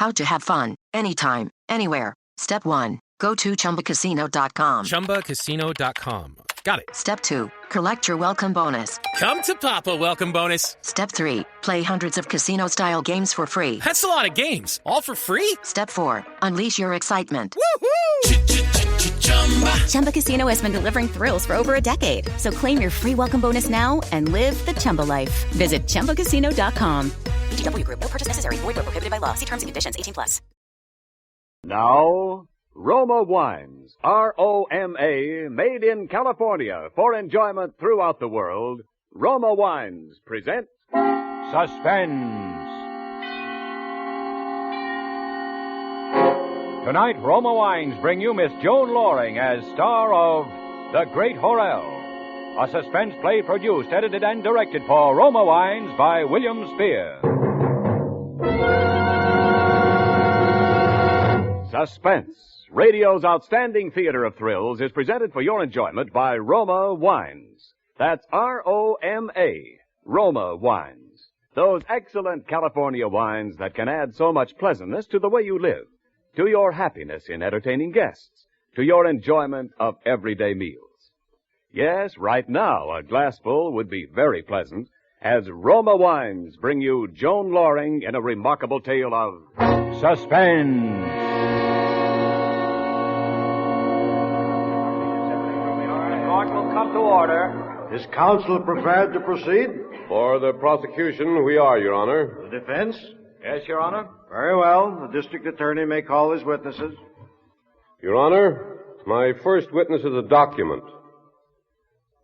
How to have fun, anytime, anywhere. Step 1. Go to ChumbaCasino.com. ChumbaCasino.com. Got it. Step 2. Collect your welcome bonus. Come to Papa welcome bonus. Step 3. Play hundreds of casino-style games for free. That's a lot of games. All for free? Step 4. Unleash your excitement. Woohoo! Chumba Casino has been delivering thrills for over a decade. So claim your free welcome bonus now and live the Chumba life. Visit ChumbaCasino.com. VGW Group. No purchase necessary. Void where prohibited by law. See terms and conditions. 18+. Now, Roma Wines, R-O-M-A, made in California for enjoyment throughout the world. Roma Wines present Suspense. Tonight, Roma Wines bring you Miss Joan Loring as star of The Great Horrell, a suspense play produced, edited, and directed for Roma Wines by William Spear. Suspense, radio's outstanding theater of thrills, is presented for your enjoyment by Roma Wines. That's R-O-M-A, Roma Wines. Those excellent California wines that can add so much pleasantness to the way you live, to your happiness in entertaining guests, to your enjoyment of everyday meals. Yes, right now, a glassful would be very pleasant as Roma Wines bring you Joan Loring in a remarkable tale of Suspense. Court will come to order. Is counsel prepared to proceed? For the prosecution, we are, Your Honor. The defense? Yes, Your Honor. Very well. The district attorney may call his witnesses. Your Honor, my first witness is a document.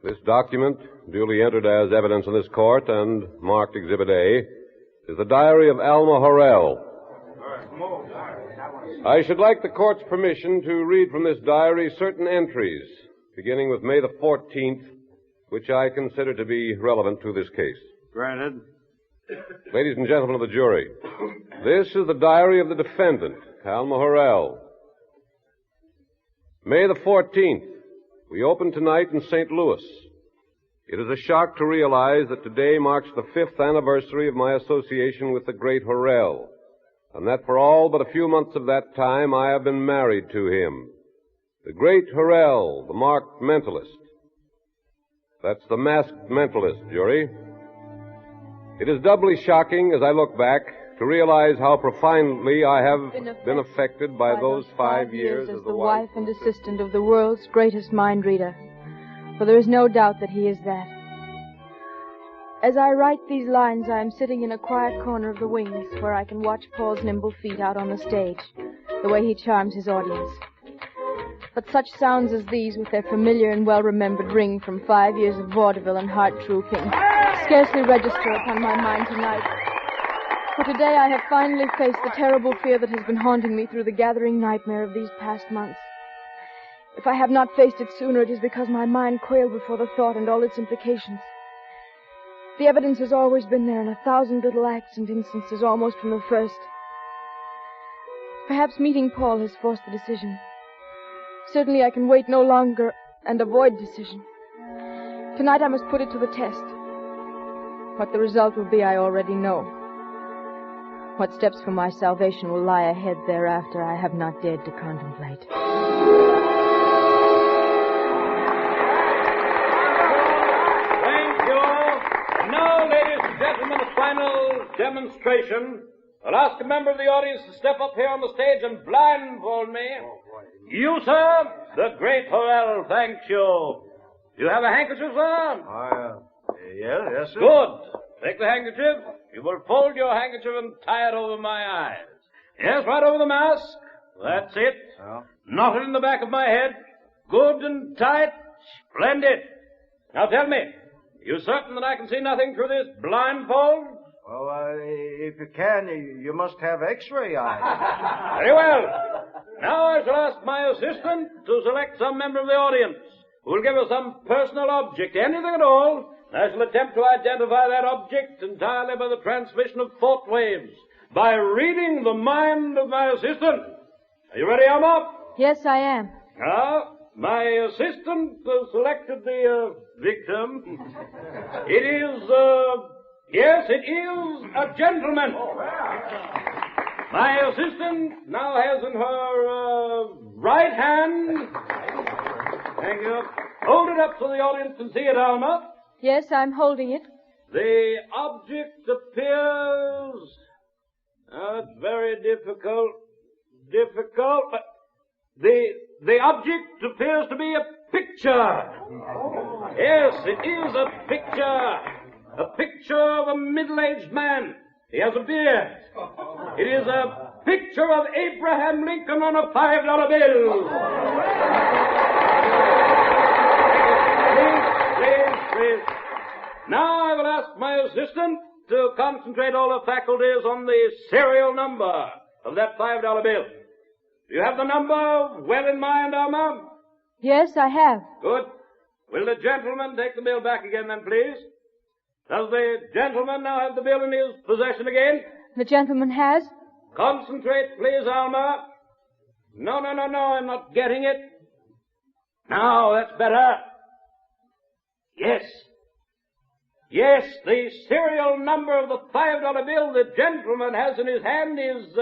This document, duly entered as evidence in this court and marked Exhibit A, is the diary of Alma Horrell. I should like the court's permission to read from this diary certain entries, beginning with May the 14th, which I consider to be relevant to this case. Granted. Ladies and gentlemen of the jury, this is the diary of the defendant, Alma Horrell. May the 14th, we open tonight in St. Louis. It is a shock to realize that today marks the 5th anniversary of my association with the great Horrell, and that for all but a few months of that time I have been married to him. The great Horrell, the marked mentalist. That's the masked mentalist, jury. It is doubly shocking as I look back to realize how profoundly I have been affected by those 5 years as the wife and assistant of the world's greatest mind reader. For there is no doubt that he is that. As I write these lines, I am sitting in a quiet corner of the wings where I can watch Paul's nimble feet out on the stage, the way he charms his audience. But such sounds as these, with their familiar and well-remembered ring from 5 years of vaudeville and heart-trooping, scarcely register upon my mind tonight. For today I have finally faced the terrible fear that has been haunting me through the gathering nightmare of these past months. If I have not faced it sooner, it is because my mind quailed before the thought and all its implications. The evidence has always been there in 1,000 little acts and instances almost from the first. Perhaps meeting Paul has forced the decision. Certainly I can wait no longer and avoid decision. Tonight I must put it to the test. What the result will be, I already know. What steps for my salvation will lie ahead thereafter, I have not dared to contemplate. Thank you. And now, ladies and gentlemen, the final demonstration. I'll ask a member of the audience to step up here on the stage and blindfold me. You, sir, the great Horrell, thanks you. Do you have a handkerchief, sir? Yes, sir. Good. Take the handkerchief. You will fold your handkerchief and tie it over my eyes. Yes, right over the mask. That's it. Yeah. Knot it in the back of my head. Good and tight. Splendid. Now tell me, are you certain that I can see nothing through this blindfold? Well, if you can, you must have X-ray eyes. Very well. Now I shall ask my assistant to select some member of the audience who will give us some personal object, anything at all. I shall attempt to identify that object entirely by the transmission of thought waves, by reading the mind of my assistant. Are you ready, Alma? Yes, I am. Now, my assistant selected the victim. It is a gentleman. My assistant now has in her right hand. Thank you. Hold it up so the audience can see it, Alma. Yes, I'm holding it. The object appears... it's very difficult. But the object appears to be a picture. Yes, it is a picture. A picture of a middle-aged man. He has a beard. It is a picture of Abraham Lincoln on a $5 bill. Please. Now I will ask my assistant to concentrate all her faculties on the serial number of that $5 bill. Do you have the number well in mind, Alma? Yes, I have. Good. Will the gentleman take the bill back again, then, please? Does the gentleman now have the bill in his possession again? The gentleman has? Concentrate, please, Alma. No, I'm not getting it. Now, that's better. Yes, the serial number of the $5 bill the gentleman has in his hand is,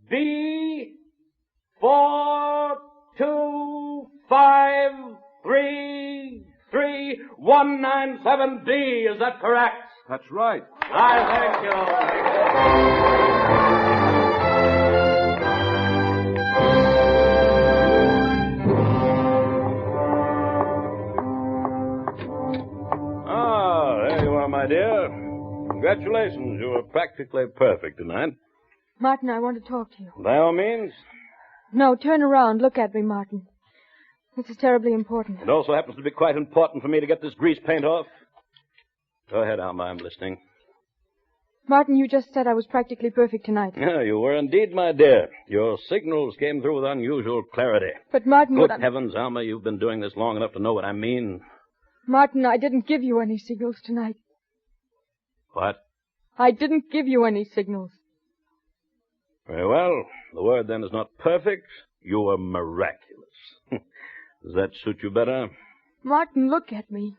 B425333197D. Is that correct? That's right. I thank you. There you are, my dear. Congratulations. You were practically perfect tonight. Martin, I want to talk to you. By all means. No, turn around. Look at me, Martin. This is terribly important. It also happens to be quite important for me to get this grease paint off. Go ahead, Alma. I'm listening. Martin, you just said I was practically perfect tonight. Yeah, you were indeed, my dear. Your signals came through with unusual clarity. But, Martin... Good heavens, Alma, you've been doing this long enough to know what I mean. Martin, I didn't give you any signals tonight. What? I didn't give you any signals. Very well. The word, then, is not perfect. You were miraculous. Does that suit you better? Martin, look at me.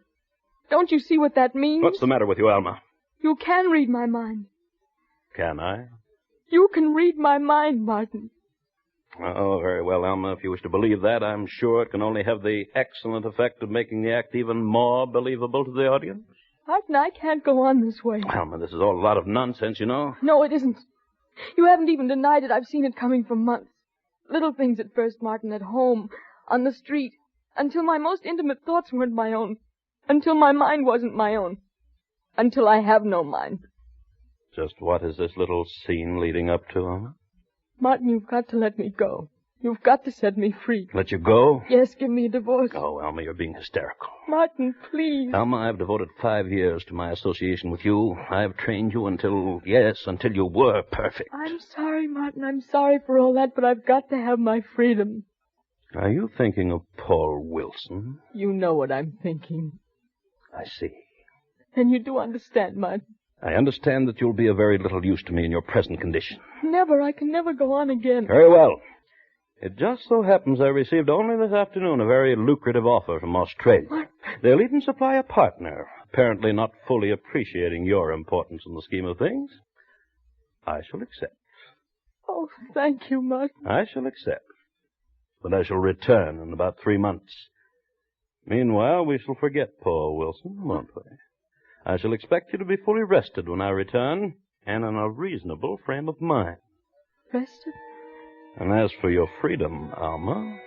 Don't you see what that means? What's the matter with you, Alma? You can read my mind. Can I? You can read my mind, Martin. Oh, very well, Alma. If you wish to believe that, I'm sure it can only have the excellent effect of making the act even more believable to the audience. Martin, I can't go on this way. Alma, this is all a lot of nonsense, you know. No, it isn't. You haven't even denied it. I've seen it coming for months. Little things at first, Martin, at home, on the street, until my most intimate thoughts weren't my own. Until my mind wasn't my own. Until I have no mind. Just what is this little scene leading up to, Alma? Martin, you've got to let me go. You've got to set me free. Let you go? Yes, give me a divorce. Oh, Alma, you're being hysterical. Martin, please. Alma, I've devoted 5 years to my association with you. I've trained you until you were perfect. I'm sorry, Martin. I'm sorry for all that, but I've got to have my freedom. Are you thinking of Paul Wilson? You know what I'm thinking. I see. And you do understand, Martin. I understand that you'll be of very little use to me in your present condition. Never. I can never go on again. Very well. It just so happens I received only this afternoon a very lucrative offer from Australia. What? They'll even supply a partner, apparently not fully appreciating your importance in the scheme of things. I shall accept. Oh, thank you, Martin. I shall accept. But I shall return in about 3 months. Meanwhile, we shall forget Paul Wilson, won't we? I shall expect you to be fully rested when I return, and in a reasonable frame of mind. Rested? And as for your freedom, Alma,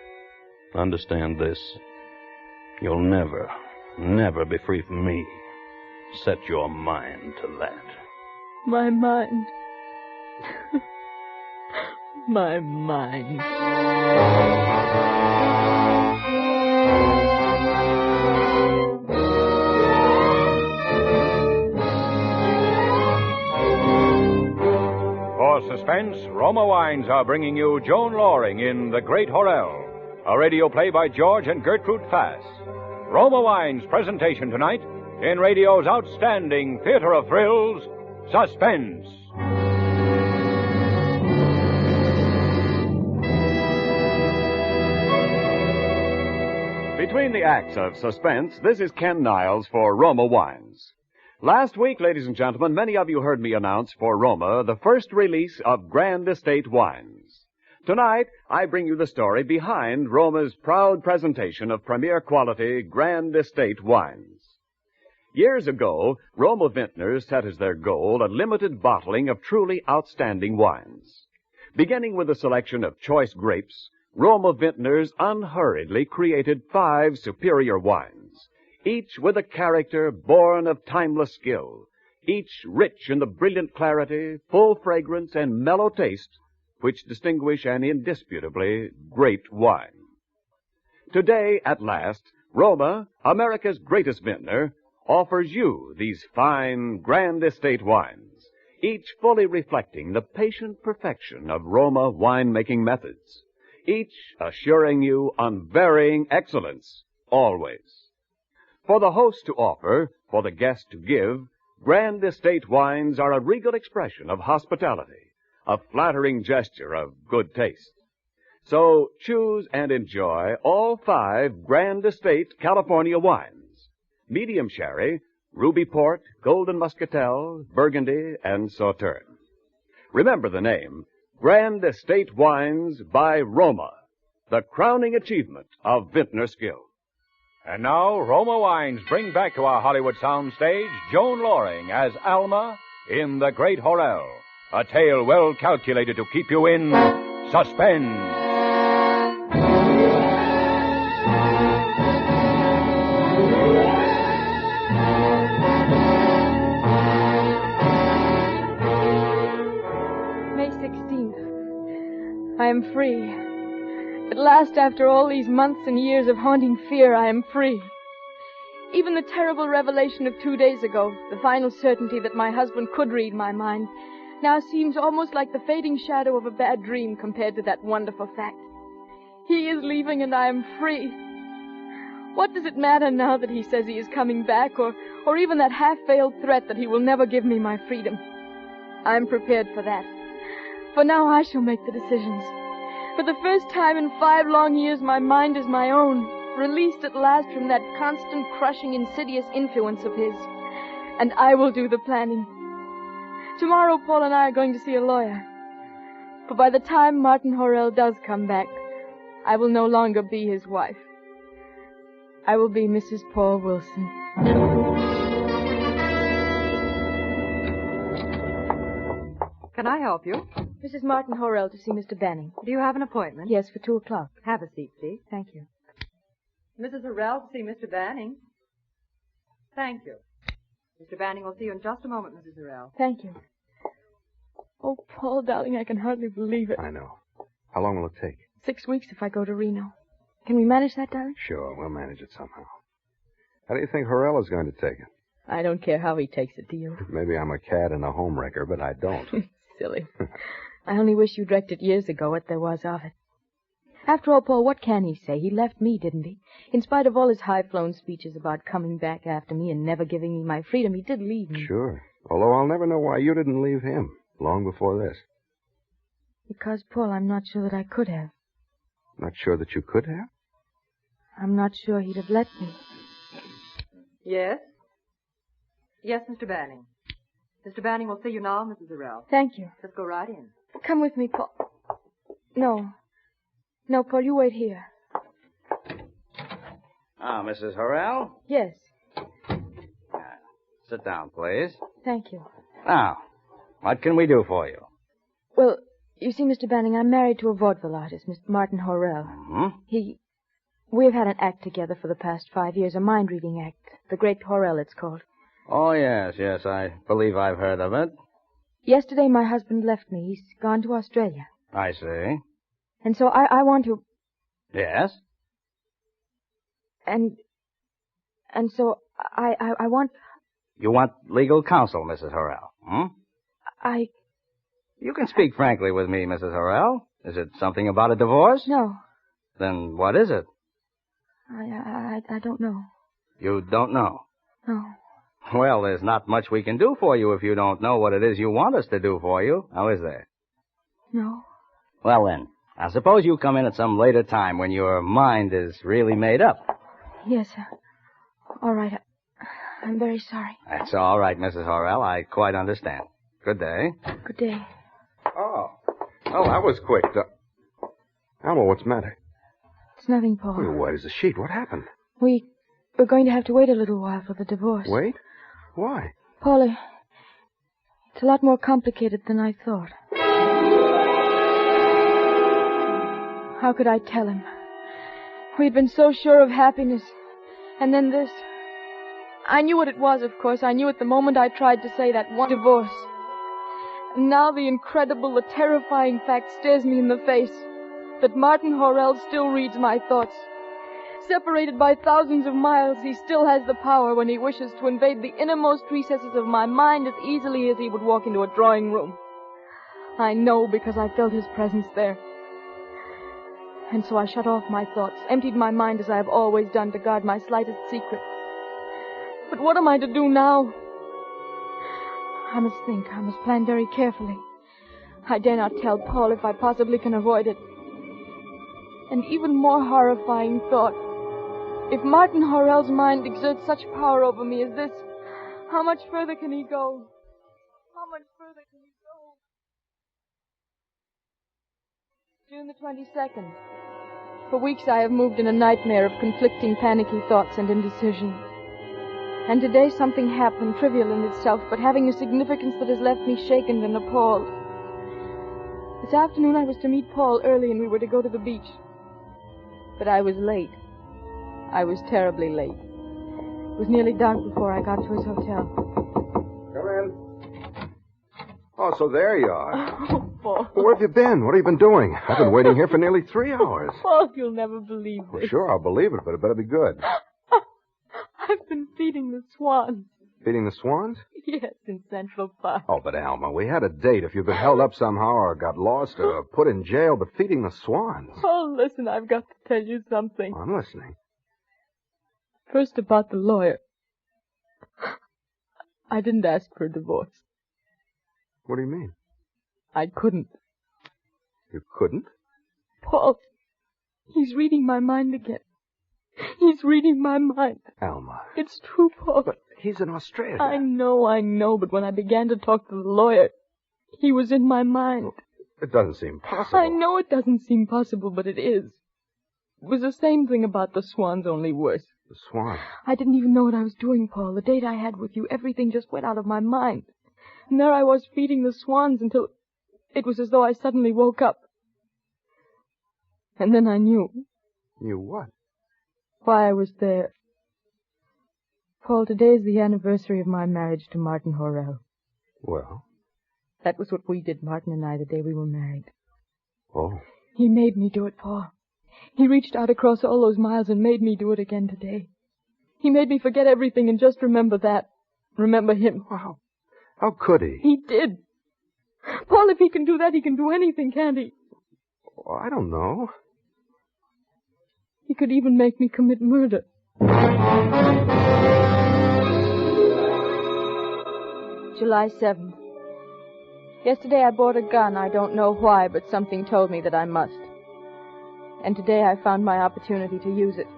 understand this. You'll never, never be free from me. Set your mind to that. My mind. My mind. For Suspense, Roma Wines are bringing you Joan Loring in The Great Horrell, a radio play by George and Gertrude Fass. Roma Wines' presentation tonight in radio's outstanding theater of thrills, Suspense. Between the acts of Suspense, this is Ken Niles for Roma Wines. Last week, ladies and gentlemen, many of you heard me announce for Roma the first release of Grand Estate wines. Tonight, I bring you the story behind Roma's proud presentation of premier quality Grand Estate wines. Years ago, Roma vintners set as their goal a limited bottling of truly outstanding wines. Beginning with a selection of choice grapes, Roma vintners unhurriedly created 5 superior wines, each with a character born of timeless skill, each rich in the brilliant clarity, full fragrance, and mellow taste which distinguish an indisputably great wine. Today, at last, Roma, America's greatest vintner, offers you these fine Grand Estate wines, each fully reflecting the patient perfection of Roma winemaking methods, each assuring you unvarying excellence, always. For the host to offer, for the guest to give, Grand Estate wines are a regal expression of hospitality, a flattering gesture of good taste. So choose and enjoy all 5 Grand Estate California wines: medium sherry, ruby port, golden muscatel, burgundy, and sauterne. Remember the name, Grand Estate Wines by Roma, the crowning achievement of vintner skill. And now, Roma Wines bring back to our Hollywood soundstage Joan Loring as Alma in The Great Horrell, a tale well calculated to keep you in suspense. May 16th. I am free. At last, after all these months and years of haunting fear, I am free. Even the terrible revelation of 2 days ago, the final certainty that my husband could read my mind, now seems almost like the fading shadow of a bad dream compared to that wonderful fact. He is leaving and I am free. What does it matter now that he says he is coming back, or even that half-veiled threat that he will never give me my freedom? I'm prepared for that. For now I shall make the decisions. For the first time in 5 long years, my mind is my own, released at last from that constant, crushing, insidious influence of his. And I will do the planning. Tomorrow, Paul and I are going to see a lawyer. For by the time Martin Horrell does come back, I will no longer be his wife. I will be Mrs. Paul Wilson. Can I help you? Mrs. Martin Horrell to see Mr. Banning. Do you have an appointment? Yes, for 2 o'clock. Have a seat, please. Thank you. Mrs. Horrell to see Mr. Banning. Thank you. Mr. Banning will see you in just a moment, Mrs. Horrell. Thank you. Oh, Paul, darling, I can hardly believe it. I know. How long will it take? 6 weeks if I go to Reno. Can we manage that, darling? Sure, we'll manage it somehow. How do you think Horrell is going to take it? I don't care how he takes it, do you? Maybe I'm a cad and a homewrecker, but I don't. Silly. I only wish you'd wrecked it years ago, what there was of it. After all, Paul, what can he say? He left me, didn't he? In spite of all his high-flown speeches about coming back after me and never giving me my freedom, he did leave me. Sure. Although I'll never know why you didn't leave him long before this. Because, Paul, I'm not sure that I could have. Not sure that you could have? I'm not sure he'd have let me. Yes? Yes, Mr. Banning. Mr. Banning will see you now, Mrs. Horrell. Thank you. Just go right in. Come with me, Paul. No. No, Paul, you wait here. Ah, Mrs. Horrell? Yes. Sit down, please. Thank you. Now, what can we do for you? Well, you see, Mr. Banning, I'm married to a vaudeville artist, Mr. Martin Horrell. Mm-hmm. We've had an act together for the past 5 years, a mind-reading act. The Great Horrell, it's called. Oh, yes, I believe I've heard of it. Yesterday, my husband left me. He's gone to Australia. I see. And so I want to... Yes? And so I want... You want legal counsel, Mrs. Horrell, You can speak frankly with me, Mrs. Horrell. Is it something about a divorce? No. Then what is it? I don't know. You don't know? No. Well, there's not much we can do for you if you don't know what it is you want us to do for you. Now, is there? No. Well, then, I suppose you come in at some later time when your mind is really made up. Yes. All right. I'm very sorry. That's all right, Mrs. Horrell. I quite understand. Good day. Good day. Oh, that was quick. Alma, what's the matter? It's nothing, Paul. Well, white as a sheet. What happened? We're going to have to wait a little while for the divorce. Wait? Why? Paul, it's a lot more complicated than I thought. How could I tell him? We had been so sure of happiness. And then this. I knew what it was, of course. I knew it the moment I tried to say that one divorce. And now the incredible, the terrifying fact stares me in the face. That Martin Horrell still reads my thoughts. Separated by thousands of miles, he still has the power when he wishes to invade the innermost recesses of my mind as easily as he would walk into a drawing room. I know because I felt his presence there. And so I shut off my thoughts, emptied my mind as I have always done to guard my slightest secret. But what am I to do now? I must think. I must plan very carefully. I dare not tell Paul if I possibly can avoid it. An even more horrifying thought. If Martin Horrell's mind exerts such power over me as this, how much further can he go? How much further can he go? June the 22nd. For weeks I have moved in a nightmare of conflicting, panicky thoughts and indecision. And today something happened, trivial in itself, but having a significance that has left me shaken and appalled. This afternoon I was to meet Paul early and we were to go to the beach. But I was late. I was terribly late. It was nearly dark before I got to his hotel. Come in. Oh, so there you are. Oh, Paul. Well, where have you been? What have you been doing? I've been waiting here for nearly 3 hours. Paul, you'll never believe this. Well, sure, I'll believe it, but it better be good. I've been feeding the swans. Feeding the swans? Yes, in Central Park. Oh, but Alma, we had a date. If you've been held up somehow or got lost or put in jail, but feeding the swans. Oh, listen, I've got to tell you something. I'm listening. First about the lawyer. I didn't ask for a divorce. What do you mean? I couldn't. You couldn't? Paul, he's reading my mind again. He's reading my mind. Alma. It's true, Paul. But he's in Australia. I know, but when I began to talk to the lawyer, he was in my mind. It doesn't seem possible. I know it doesn't seem possible, but it is. It was the same thing about the swans, only worse. The swans? I didn't even know what I was doing, Paul. The date I had with you, everything just went out of my mind. And there I was feeding the swans until it was as though I suddenly woke up. And then I knew. Knew what? Why I was there. Paul, today is the anniversary of my marriage to Martin Horrell. Well? That was what we did, Martin and I, the day we were married. Oh. He made me do it, Paul. He reached out across all those miles and made me do it again today. He made me forget everything and just remember that. Remember him. Wow. How could he? He did. Paul, if he can do that, he can do anything, can't he? Oh, I don't know. He could even make me commit murder. July 7th. Yesterday I bought a gun. I don't know why, but something told me that I must. And today I found my opportunity to use it.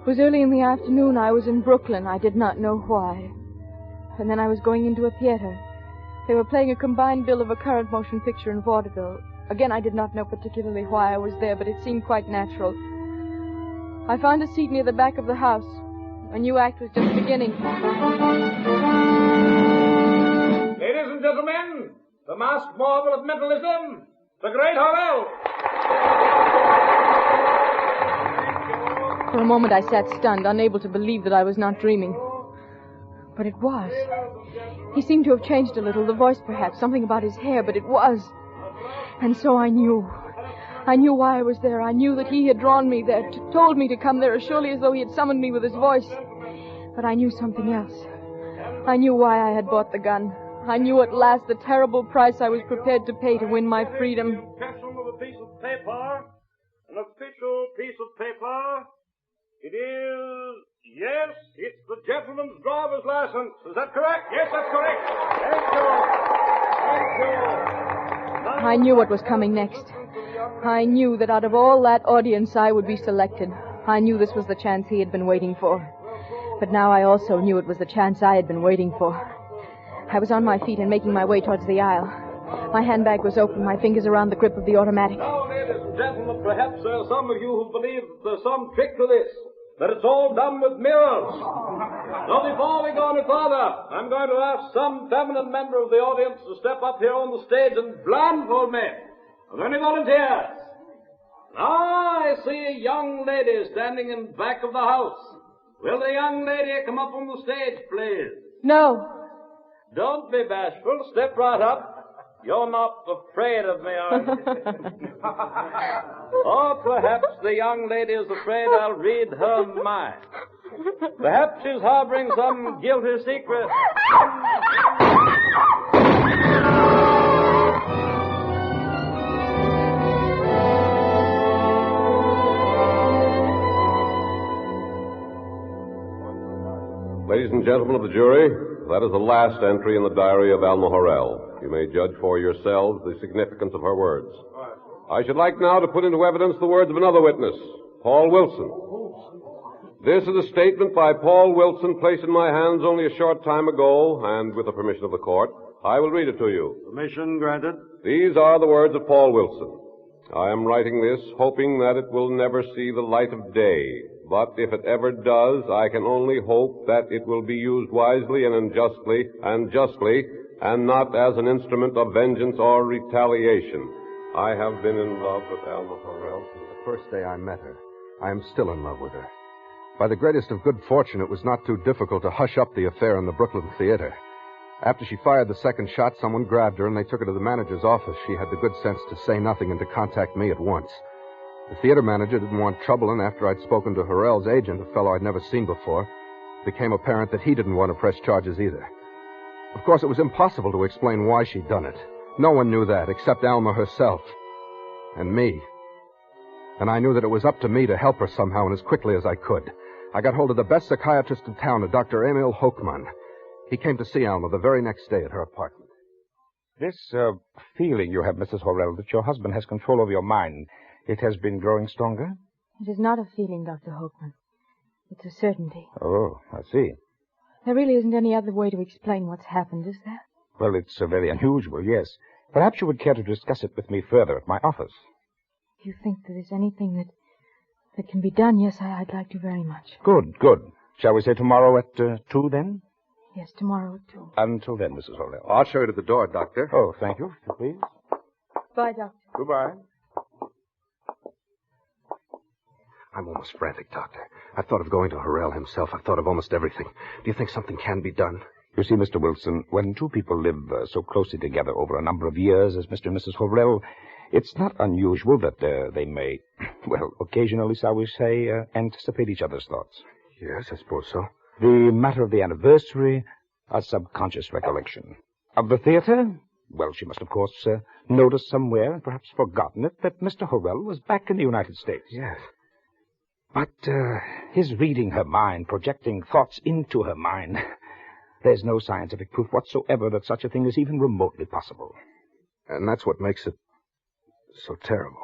It was early in the afternoon. I was in Brooklyn. I did not know why. And then I was going into a theater. They were playing a combined bill of a current motion picture and vaudeville. Again, I did not know particularly why I was there, but it seemed quite natural. I found a seat near the back of the house. A new act was just beginning. Ladies and gentlemen, the masked marvel of mentalism, the great Horrell. For a moment I sat stunned, unable to believe that I was not dreaming. But it was. He seemed to have changed a little, the voice perhaps, something about his hair, but it was. And so I knew. I knew why I was there. I knew that he had drawn me there, told me to come there as surely as though he had summoned me with his voice. But I knew something else. I knew why I had bought the gun. I knew at last the terrible price I was prepared to pay to win my freedom. Pencil of a piece of paper, an official piece of paper. It is, yes, it's the gentleman's driver's license. Is that correct? Yes, that's correct. Thank you. Thank you. I knew what was coming next. I knew that out of all that audience I would be selected. I knew this was the chance he had been waiting for. But now I also knew it was the chance I had been waiting for. I was on my feet and making my way towards the aisle. My handbag was open, my fingers around the grip of the automatic. Now, ladies and gentlemen, perhaps there are some of you who believe there's some trick to this, that it's all done with mirrors. Now, before we go any further, I'm going to ask some feminine member of the audience to step up here on the stage and blindfold me. Are there any volunteers? Now, I see a young lady standing in back of the house. Will the young lady come up on the stage, please? No. Don't be bashful. Step right up. You're not afraid of me, are you? Or perhaps the young lady is afraid I'll read her mind. Perhaps she's harboring some guilty secret. Ladies and gentlemen of the jury, that is the last entry in the diary of Alma Horrell. You may judge for yourselves the significance of her words. I should like now to put into evidence the words of another witness, Paul Wilson. This is a statement by Paul Wilson placed in my hands only a short time ago, and with the permission of the court, I will read it to you. Permission granted. These are the words of Paul Wilson. I am writing this hoping that it will never see the light of day. But if it ever does, I can only hope that it will be used wisely and justly, and not as an instrument of vengeance or retaliation. I have been in love with Alma Horrell since the first day I met her. I am still in love with her. By the greatest of good fortune, it was not too difficult to hush up the affair in the Brooklyn Theater. After she fired the second shot, someone grabbed her and they took her to the manager's office. She had the good sense to say nothing and to contact me at once. The theater manager didn't want trouble, and after I'd spoken to Horrell's agent, a fellow I'd never seen before, it became apparent that he didn't want to press charges either. Of course, it was impossible to explain why she'd done it. No one knew that, except Alma herself. And me. And I knew that it was up to me to help her somehow and as quickly as I could. I got hold of the best psychiatrist in town, a Dr. Emil Hochmann. He came to see Alma the very next day at her apartment. This feeling you have, Mrs. Horrell, that your husband has control over your mind, it has been growing stronger? It is not a feeling, Dr. Hochmann. It's a certainty. Oh, I see. There really isn't any other way to explain what's happened, is there? Well, it's very unusual, yes. Perhaps you would care to discuss it with me further at my office. If you think there is anything that can be done, yes, I'd like to very much. Good, good. Shall we say tomorrow at 2, then? Yes, tomorrow at 2. Until then, Mrs. Horrell. I'll show you to the door, Doctor. Oh, thank you, please. Bye, Doctor. Goodbye. I'm almost frantic, Doctor. I've thought of going to Horrell himself. I've thought of almost everything. Do you think something can be done? You see, Mr. Wilson, when two people live so closely together over a number of years as Mr. and Mrs. Horrell, it's not unusual that they may, well, occasionally, shall we say, anticipate each other's thoughts. Yes, I suppose so. The matter of the anniversary, a subconscious recollection. Of the theater, well, she must, of course, notice somewhere, and perhaps forgotten it, that Mr. Horrell was back in the United States. Yes. But his reading her mind, projecting thoughts into her mind, there's no scientific proof whatsoever that such a thing is even remotely possible. And that's what makes it so terrible.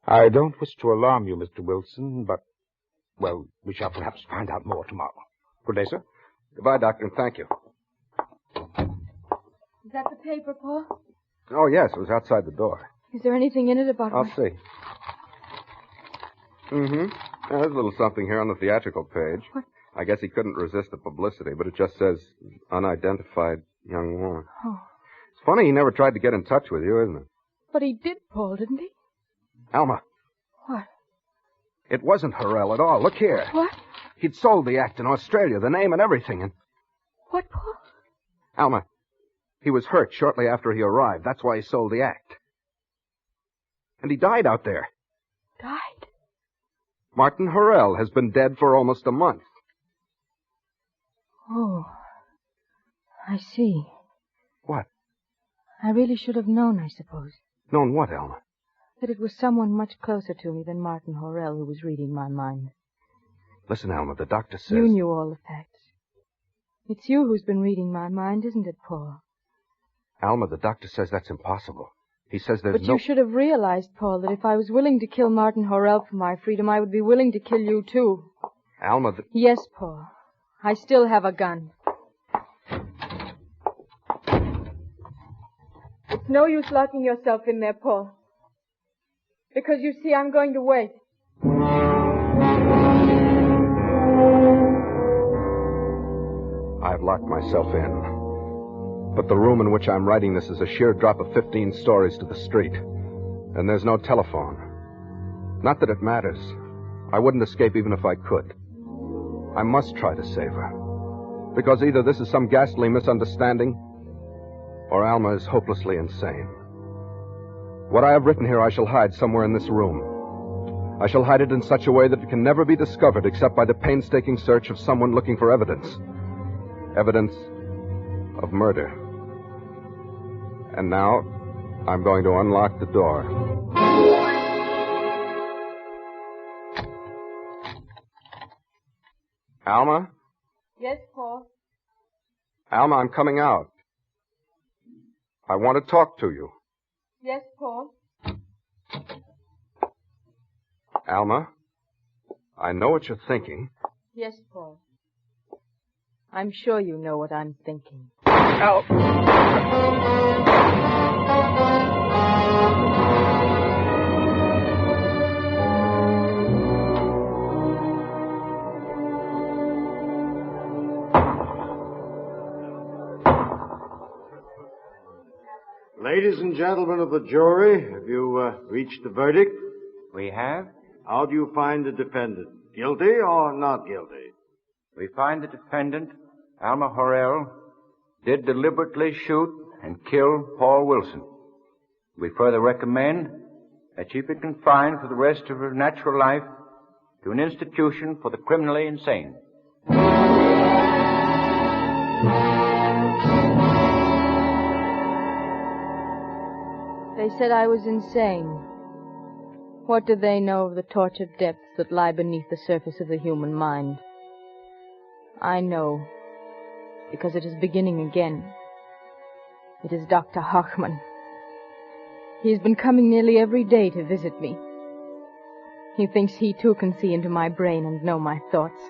I don't wish to alarm you, Mr. Wilson, but, well, we shall perhaps find out more tomorrow. Good day, sir. Goodbye, Doctor, and thank you. Is that the paper, Paul? Oh, yes, it was outside the door. Is there anything in it about I'll see. Mm-hmm. There's a little something here on the theatrical page. What? I guess he couldn't resist the publicity, but it just says, unidentified young woman. Oh. It's funny he never tried to get in touch with you, isn't it? But he did, Paul, didn't he? Alma. What? It wasn't Horrell at all. Look here. What? He'd sold the act in Australia, the name and everything, and... What, Paul? Alma, he was hurt shortly after he arrived. That's why he sold the act. And he died out there. Died? Martin Horrell has been dead for almost a month. Oh, I see. What? I really should have known, I suppose. Known what, Alma? That it was someone much closer to me than Martin Horrell who was reading my mind. Listen, Alma, the doctor says... You knew all the facts. It's you who's been reading my mind, isn't it, Paul? Alma, the doctor says that's impossible. He says there's But you should have realized, Paul, that if I was willing to kill Martin Horrell for my freedom, I would be willing to kill you, too. Alma, Yes, Paul. I still have a gun. It's no use locking yourself in there, Paul. Because you see, I'm going to wait. I've locked myself in. But the room in which I'm writing this is a sheer drop of 15 stories to the street. And there's no telephone. Not that it matters. I wouldn't escape even if I could. I must try to save her. Because either this is some ghastly misunderstanding, or Alma is hopelessly insane. What I have written here I shall hide somewhere in this room. I shall hide it in such a way that it can never be discovered except by the painstaking search of someone looking for evidence. Evidence of murder. And now, I'm going to unlock the door. Alma? Yes, Paul? Alma, I'm coming out. I want to talk to you. Yes, Paul? Alma, I know what you're thinking. Yes, Paul. I'm sure you know what I'm thinking. Ladies and gentlemen of the jury, have you reached the verdict? We have. How do you find the defendant? Guilty or not guilty? We find the defendant, Alma Horrell, did deliberately shoot and kill Paul Wilson. We further recommend that she be confined for the rest of her natural life to an institution for the criminally insane. They said I was insane. What do they know of the tortured depths that lie beneath the surface of the human mind? I know, because it is beginning again. It is Dr. Herrmann. He's been coming nearly every day to visit me. He thinks he too can see into my brain and know my thoughts.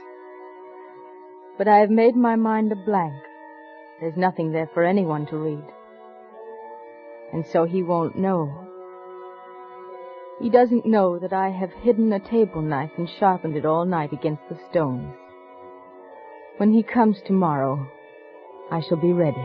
But I have made my mind a blank. There's nothing there for anyone to read. And so he won't know. He doesn't know that I have hidden a table knife and sharpened it all night against the stones. When he comes tomorrow, I shall be ready.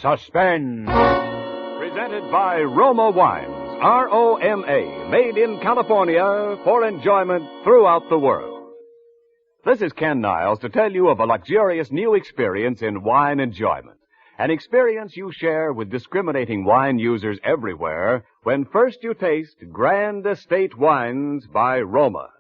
Suspense. Presented by Roma Wines. R-O-M-A. Made in California for enjoyment throughout the world. This is Ken Niles to tell you of a luxurious new experience in wine enjoyment. An experience you share with discriminating wine users everywhere when first you taste Grand Estate Wines by Roma.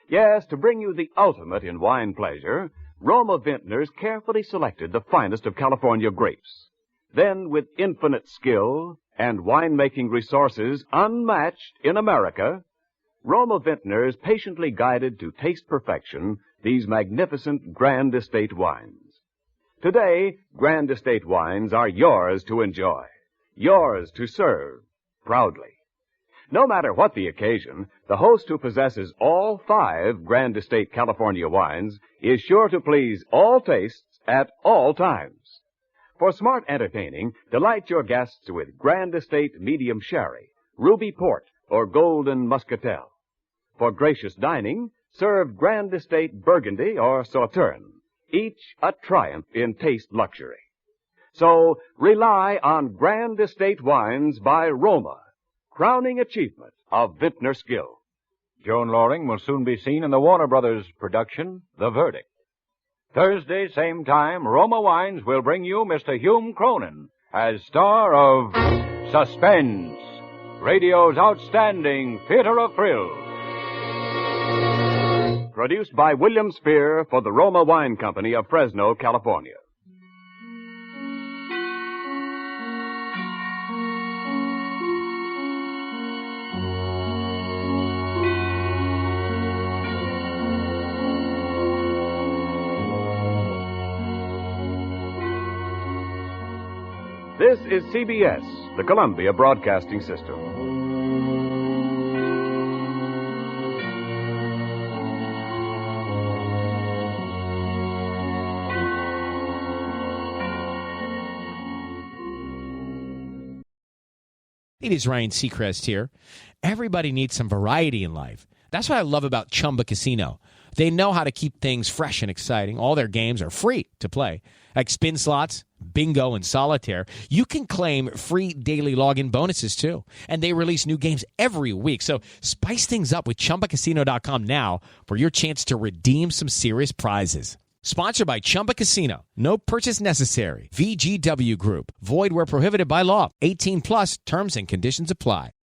Yes, to bring you the ultimate in wine pleasure, Roma vintners carefully selected the finest of California grapes. Then, with infinite skill and winemaking resources unmatched in America, Roma vintners patiently guided to taste perfection these magnificent Grand Estate wines. Today, Grand Estate wines are yours to enjoy, yours to serve proudly. No matter what the occasion, the host who possesses all 5 Grand Estate California wines is sure to please all tastes at all times. For smart entertaining, delight your guests with Grand Estate Medium Sherry, Ruby Port, or Golden Muscatel. For gracious dining, serve Grand Estate Burgundy or Sauterne, each a triumph in taste luxury. So, rely on Grand Estate wines by Roma, crowning achievement of vintner skill. Joan Loring will soon be seen in the Warner Brothers production, The Verdict. Thursday, same time, Roma Wines will bring you Mr. Hume Cronin as star of Suspense, radio's outstanding theater of thrills. Produced by William Spear for the Roma Wine Company of Fresno, California. This is CBS, the Columbia Broadcasting System. It is Ryan Seacrest here. Everybody needs some variety in life. That's what I love about Chumba Casino. They know how to keep things fresh and exciting. All their games are free to play, like spin slots, bingo, and solitaire. You can claim free daily login bonuses, too. And they release new games every week. So spice things up with ChumbaCasino.com now for your chance to redeem some serious prizes. Sponsored by Chumba Casino. No purchase necessary. VGW Group. Void where prohibited by law. 18 plus terms and conditions apply.